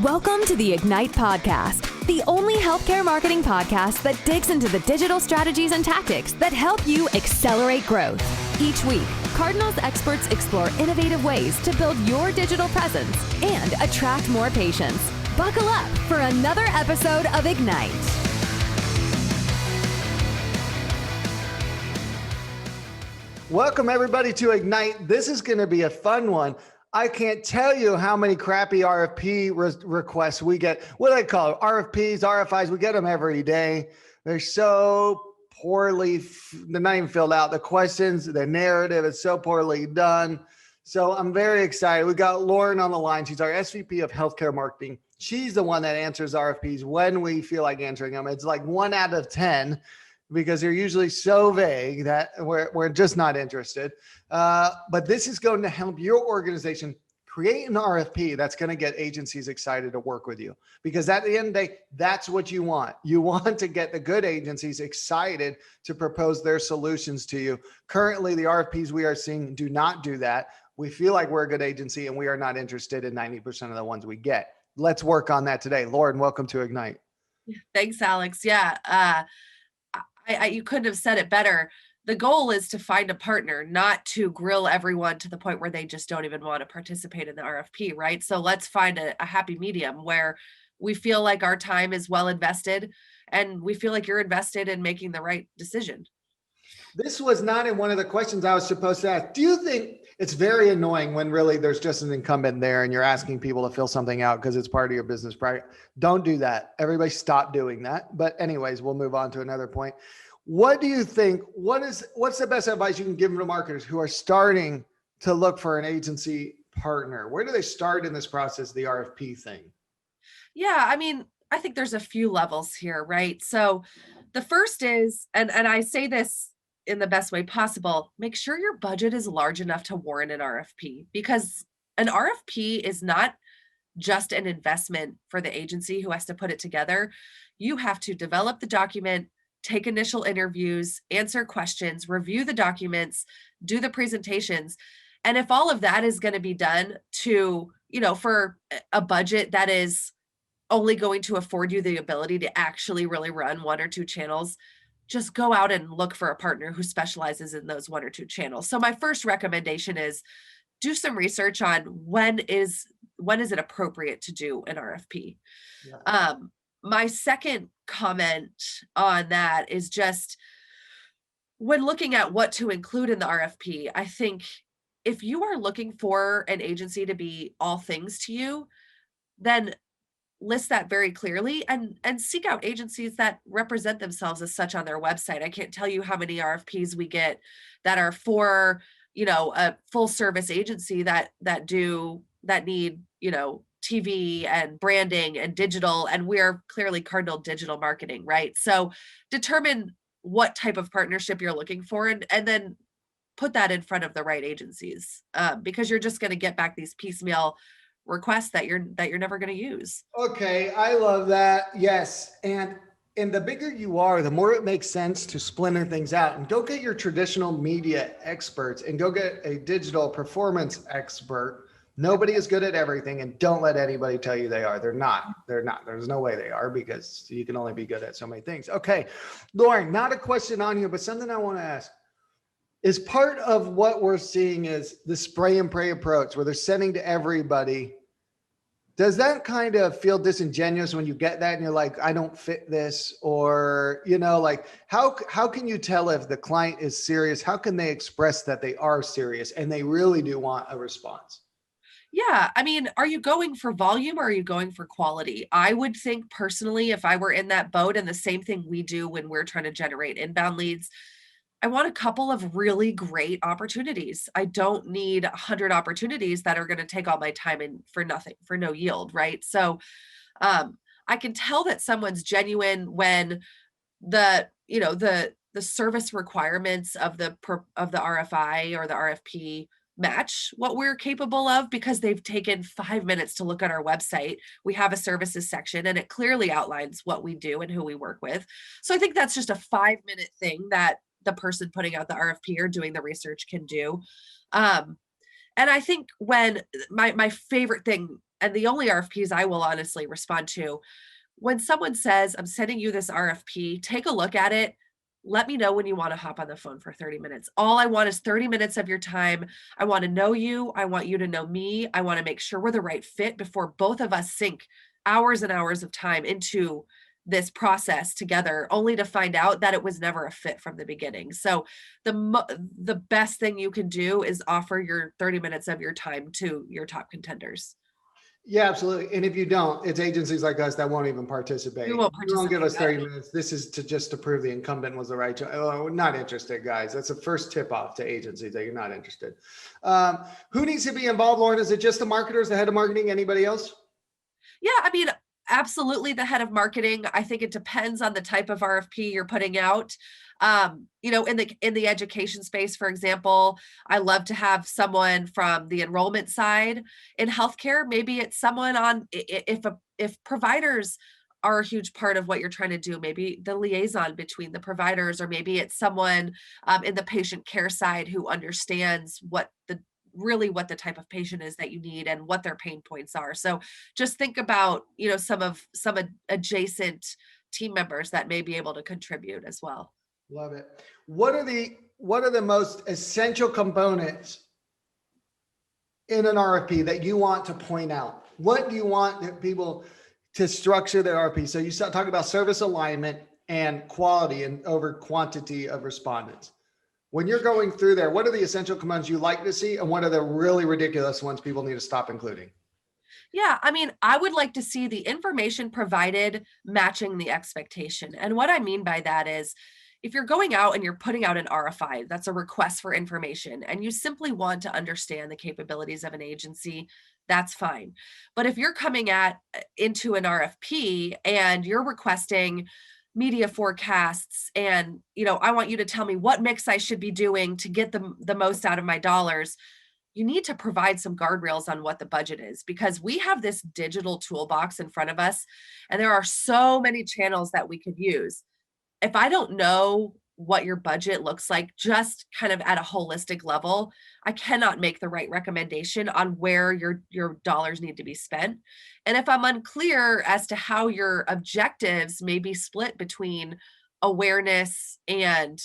Welcome to the Ignite Podcast, the only healthcare marketing podcast that digs into the digital strategies and tactics that help you accelerate growth. Each week, Cardinals experts explore innovative ways to build your digital presence and attract more patients. Buckle up for another episode of Ignite. Welcome everybody to Ignite. This is going to be a fun one. I can't tell you how many crappy RFP requests we get. What do they call it? RFPs, RFIs. We get them every day. They're so poorly, they're not even filled out. The questions, the narrative is so poorly done. So I'm very excited. We got Lauren on the line. She's our SVP of Healthcare Marketing. She's the one that answers RFPs when we feel like answering them. It's like 1 out of 10 because they're usually so vague that we're just not interested. But this is going to help your organization create an RFP that's going to get agencies excited to work with you. Because at the end of the day, that's what you want. You want to get the good agencies excited to propose their solutions to you. Currently, the RFPs we are seeing do not do that. We feel like we're a good agency and we are not interested in 90% of the ones we get. Let's work on that today. Lauren, welcome to Ignite. Thanks, Alex. Yeah. You couldn't have said it better. The goal is to find a partner, not to grill everyone to the point where they just don't even want to participate in the RFP, right? So let's find a happy medium where we feel like our time is well invested and we feel like you're invested in making the right decision. This was not in one of the questions I was supposed to ask. Do you think it's very annoying when really there's just an incumbent there and you're asking people to fill something out because it's part of your business? Don't do that. Everybody stop doing that. But anyways, we'll move on to another point. What do you think? What's the best advice you can give to marketers who are starting to look for an agency partner? Where do they start in this process, the RFP thing? Yeah, I mean, I think there's a few levels here, right? So the first is, and I say this in the best way possible, make sure your budget is large enough to warrant an RFP, because an RFP is not just an investment for the agency who has to put it together. You have to develop the document, take initial interviews, answer questions, review the documents, do the presentations. And if all of that is going to be done for a budget that is only going to afford you the ability to actually really run 1 or 2 channels, just go out and look for a partner who specializes in those 1 or 2 channels. So my first recommendation is do some research on when is it appropriate to do an RFP. Yeah. My second comment on that is just when looking at what to include in the RFP, I think if you are looking for an agency to be all things to you, then list that very clearly and seek out agencies that represent themselves as such on their website. I can't tell you how many RFPs we get that are for, a full service agency that need, TV and branding and digital, and we're clearly Cardinal Digital Marketing, right? So determine what type of partnership you're looking for and then put that in front of the right agencies, because you're just going to get back these piecemeal requests that you're never going to use. Okay, I love that. Yes, and the bigger you are, the more it makes sense to splinter things out and go get your traditional media experts and go get a digital performance expert. Nobody is good at everything, and don't let anybody tell you they are. They're not. There's no way they are, because you can only be good at so many things. Okay, Lauren, not a question on here, but something I want to ask. Is part of what we're seeing is the spray and pray approach where they're sending to everybody. Does that kind of feel disingenuous when you get that and you're like, I don't fit this? Or, how can you tell if the client is serious? How can they express that they are serious and they really do want a response? Yeah. I mean, are you going for volume or are you going for quality? I would think personally, if I were in that boat, and the same thing we do when we're trying to generate inbound leads, I want a couple of really great opportunities. I don't need 100 opportunities that are going to take all my time and for nothing, for no yield, right? So I can tell that someone's genuine when the service requirements of the RFI or the RFP match what we're capable of, because they've taken 5 minutes to look at our website. We have a services section and it clearly outlines what we do and who we work with. So I think that's just a 5-minute thing that the person putting out the RFP or doing the research can do. And I think when my favorite thing and the only RFPs I will honestly respond to, when someone says, I'm sending you this RFP, take a look at it. Let me know when you want to hop on the phone for 30 minutes. All I want is 30 minutes of your time. I want to know you. I want you to know me. I want to make sure we're the right fit before both of us sink hours and hours of time into this process together, only to find out that it was never a fit from the beginning. So the best thing you can do is offer your 30 minutes of your time to your top contenders. Yeah, absolutely. And if you don't, it's agencies like us that won't even participate. We won't You don't give us 30 participate. minutes. This is to prove the incumbent was the right choice. Oh, we're not interested, guys. That's the first tip off to agencies that you're not interested. Who needs to be involved, Lauren? Is it just the marketers, the head of marketing, anybody else? Yeah, I mean, absolutely the head of marketing. I think it depends on the type of RFP you're putting out. In the education space, for example, I love to have someone from the enrollment side. In healthcare, maybe it's someone on if providers are a huge part of what you're trying to do, maybe the liaison between the providers, or maybe it's someone in the patient care side who understands what the type of patient is that you need and what their pain points are. So just think about, some adjacent team members that may be able to contribute as well. Love it. What are the most essential components in an RFP that you want to point out? What do you want people to structure their RFP? So you talk about service alignment and quality and over quantity of respondents. When you're going through there, what are the essential components you like to see, and what are the really ridiculous ones people need to stop including? Yeah, I mean, I would like to see the information provided matching the expectation. And what I mean by that is, if you're going out and you're putting out an RFI, that's a request for information, and you simply want to understand the capabilities of an agency, that's fine. But if you're coming into an RFP and you're requesting media forecasts and, I want you to tell me what mix I should be doing to get the most out of my dollars, you need to provide some guardrails on what the budget is, because we have this digital toolbox in front of us and there are so many channels that we could use. If I don't know what your budget looks like, just kind of at a holistic level, I cannot make the right recommendation on where your dollars need to be spent. And if I'm unclear as to how your objectives may be split between awareness and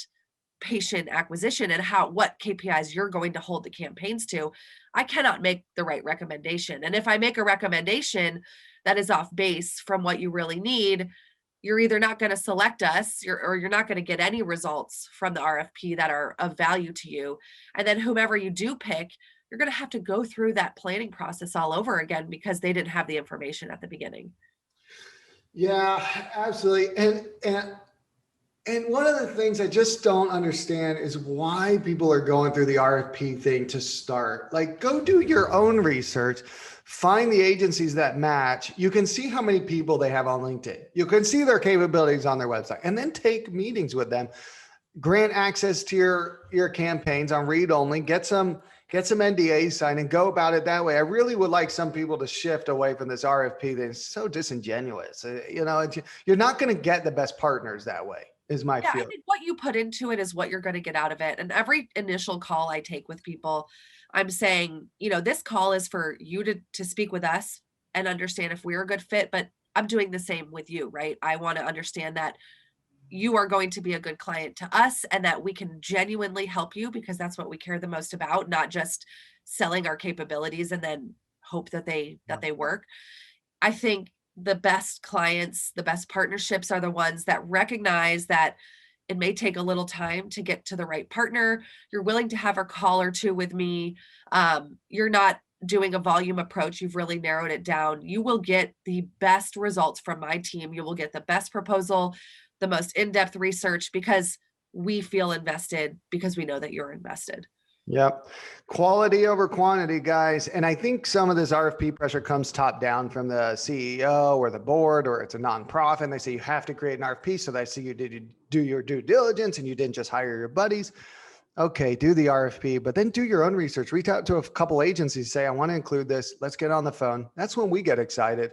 patient acquisition and what KPIs you're going to hold the campaigns to, I cannot make the right recommendation. And if I make a recommendation that is off base from what you really need, you're either not going to select us or you're not going to get any results from the RFP that are of value to you. And then whomever you do pick, you're going to have to go through that planning process all over again because they didn't have the information at the beginning. Yeah, absolutely. And one of the things I just don't understand is why people are going through the RFP thing to start. Like, go do your own research, find the agencies that match. You can see how many people they have on LinkedIn. You can see their capabilities on their website, and then take meetings with them. Grant access to your campaigns on read only, get some NDAs signed and go about it that way. I really would like some people to shift away from this RFP that is so disingenuous. You're not going to get the best partners that way. Is my feeling. I think what you put into it is what you're going to get out of it. And every initial call I take with people, I'm saying, this call is for you to speak with us and understand if we're a good fit, but I'm doing the same with you, right? I want to understand that you are going to be a good client to us and that we can genuinely help you, because that's what we care the most about, not just selling our capabilities and then hope that they work. I think the best clients, the best partnerships are the ones that recognize that it may take a little time to get to the right partner. You're willing to have a call or two with me. You're not doing a volume approach. You've really narrowed it down. You will get the best results from my team. You will get the best proposal, the most in-depth research, because we feel invested, because we know that you're invested. Yep. Quality over quantity, guys. And I think some of this RFP pressure comes top down from the CEO or the board, or it's a nonprofit. And they say you have to create an RFP. So they see you did do your due diligence and you didn't just hire your buddies. Okay, do the RFP, but then do your own research. Reach out to a couple agencies, say, I want to include this. Let's get on the phone. That's when we get excited.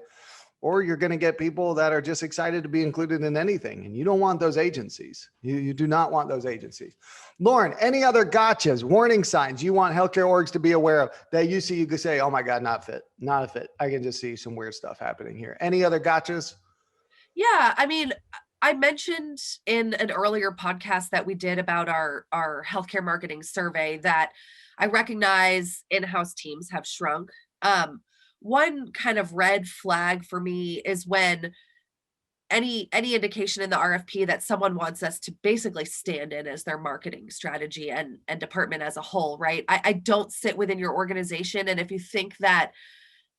or you're going to get people that are just excited to be included in anything. And you don't want those agencies. You do not want those agencies. Lauren, any other gotchas, warning signs you want healthcare orgs to be aware of that you see, you could say, oh my God, not a fit. I can just see some weird stuff happening here. Any other gotchas? Yeah. I mean, I mentioned in an earlier podcast that we did about our healthcare marketing survey that I recognize in-house teams have shrunk. One kind of red flag for me is when any indication in the RFP that someone wants us to basically stand in as their marketing strategy and department as a whole, right? I don't sit within your organization. And if you think that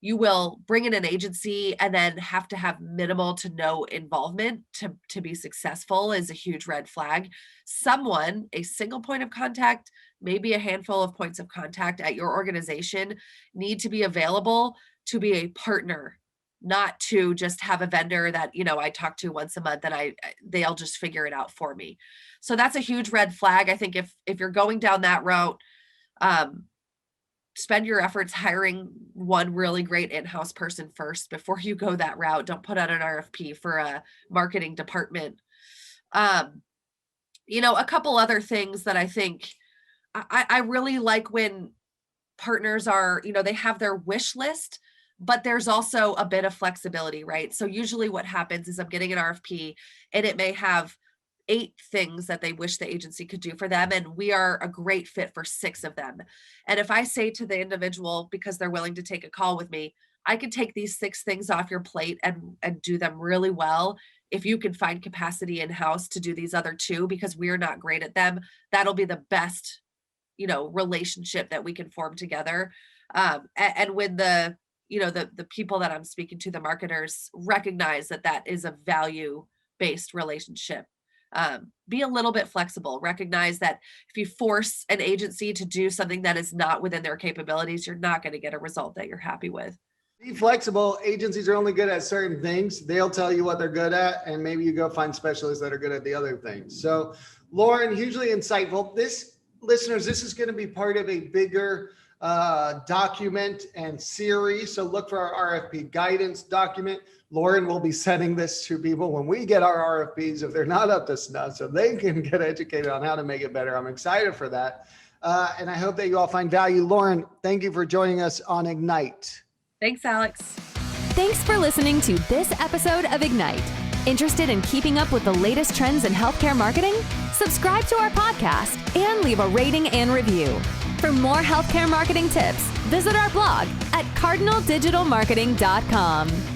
you will bring in an agency and then have to have minimal to no involvement to be successful is a huge red flag. Someone, a single point of contact, maybe a handful of points of contact at your organization need to be available to be a partner, not to just have a vendor that, I talk to once a month and they'll just figure it out for me. So that's a huge red flag. I think if you're going down that route, spend your efforts hiring one really great in-house person first before you go that route. Don't put out an RFP for a marketing department. A couple other things that I think I really like when partners are, they have their wish list, but there's also a bit of flexibility, right? So usually what happens is I'm getting an RFP and it may have 8 things that they wish the agency could do for them. And we are a great fit for 6 of them. And if I say to the individual, because they're willing to take a call with me, I can take these 6 things off your plate and do them really well. If you can find capacity in-house to do these other 2, because we're not great at them, that'll be the best, relationship that we can form together. And when the people that I'm speaking to, the marketers, recognize that is a value-based relationship. Be a little bit flexible. Recognize that if you force an agency to do something that is not within their capabilities, you're not going to get a result that you're happy with. Be flexible. Agencies are only good at certain things. They'll tell you what they're good at, and maybe you go find specialists that are good at the other things. So, Lauren, hugely insightful. This is going to be part of a bigger document and series. So look for our RFP guidance document. Lauren will be sending this to people when we get our RFPs, if they're not up to snuff, so they can get educated on how to make it better. I'm excited for that. And I hope that you all find value. Lauren, thank you for joining us on Ignite. Thanks, Alex. Thanks for listening to this episode of Ignite. Interested in keeping up with the latest trends in healthcare marketing? Subscribe to our podcast and leave a rating and review. For more healthcare marketing tips, visit our blog at cardinaldigitalmarketing.com.